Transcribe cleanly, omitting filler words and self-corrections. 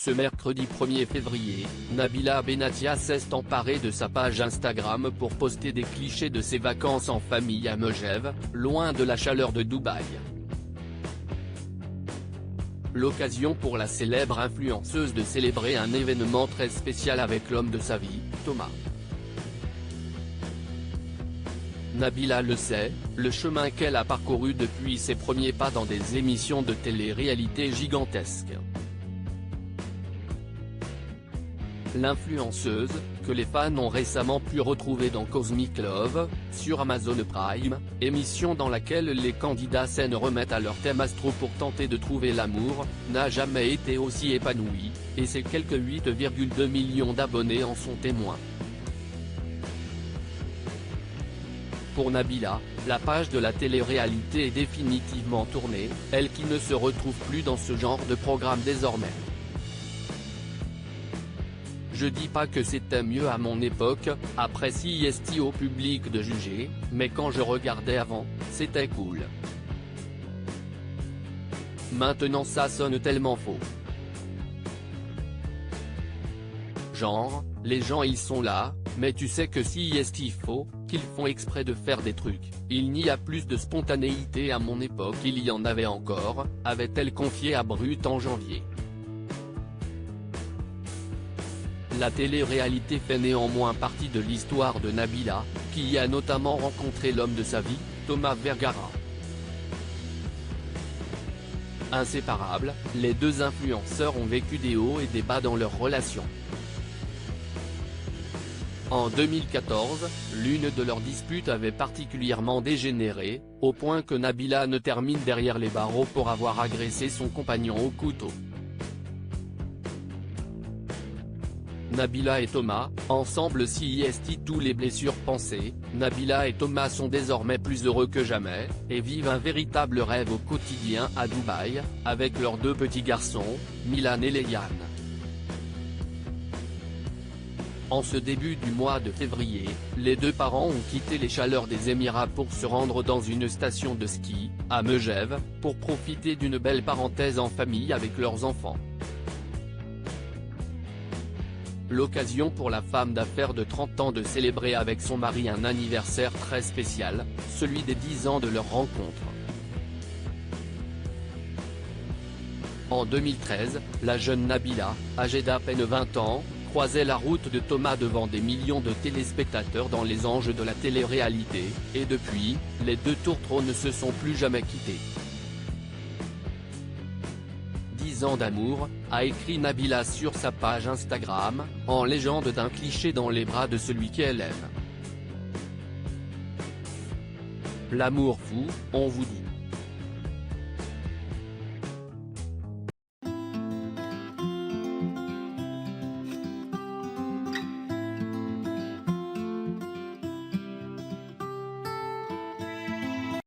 Ce mercredi 1er février, Nabila Benatia s'est emparée de sa page Instagram pour poster des clichés de ses vacances en famille à Megève, loin de la chaleur de Dubaï. L'occasion pour la célèbre influenceuse de célébrer un événement très spécial avec l'homme de sa vie, Thomas. Nabila le sait, le chemin qu'elle a parcouru depuis ses premiers pas dans des émissions de télé-réalité gigantesques. L'influenceuse, que les fans ont récemment pu retrouver dans Cosmic Love, sur Amazon Prime, émission dans laquelle les candidats scènes remettent à leur thème astro pour tenter de trouver l'amour, n'a jamais été aussi épanouie, et ses quelques 8,2 millions d'abonnés en sont témoins. Pour Nabila, la page de la télé-réalité est définitivement tournée, elle qui ne se retrouve plus dans ce genre de programme désormais. Je dis pas que c'était mieux à mon époque, après CIST au public de juger, mais quand je regardais avant, c'était cool. Maintenant ça sonne tellement faux. Genre, les gens ils sont là, mais tu sais que CIST faux, qu'ils font exprès de faire des trucs. Il n'y a plus de spontanéité à mon époque, il y en avait encore, avait-elle confié à Brut en janvier. La télé-réalité fait néanmoins partie de l'histoire de Nabila, qui y a notamment rencontré l'homme de sa vie, Thomas Vergara. Inséparables, les deux influenceurs ont vécu des hauts et des bas dans leur relation. En 2014, l'une de leurs disputes avait particulièrement dégénéré, au point que Nabila ne termine derrière les barreaux pour avoir agressé son compagnon au couteau. Nabila et Thomas, ensemble CIST tous les blessures passées, Nabila et Thomas sont désormais plus heureux que jamais, et vivent un véritable rêve au quotidien à Dubaï, avec leurs deux petits garçons, Milan et Léane. En ce début du mois de février, les deux parents ont quitté les chaleurs des Émirats pour se rendre dans une station de ski, à Megève, pour profiter d'une belle parenthèse en famille avec leurs enfants. L'occasion pour la femme d'affaires de 30 ans de célébrer avec son mari un anniversaire très spécial, celui des 10 ans de leur rencontre. En 2013, la jeune Nabila, âgée d'à peine 20 ans, croisait la route de Thomas devant des millions de téléspectateurs dans les anges de la télé-réalité, et depuis, les deux tourtereaux ne se sont plus jamais quittés. 10 ans d'amour, a écrit Nabila sur sa page Instagram, en légende d'un cliché dans les bras de celui qu'elle aime. L'amour fou, on vous dit.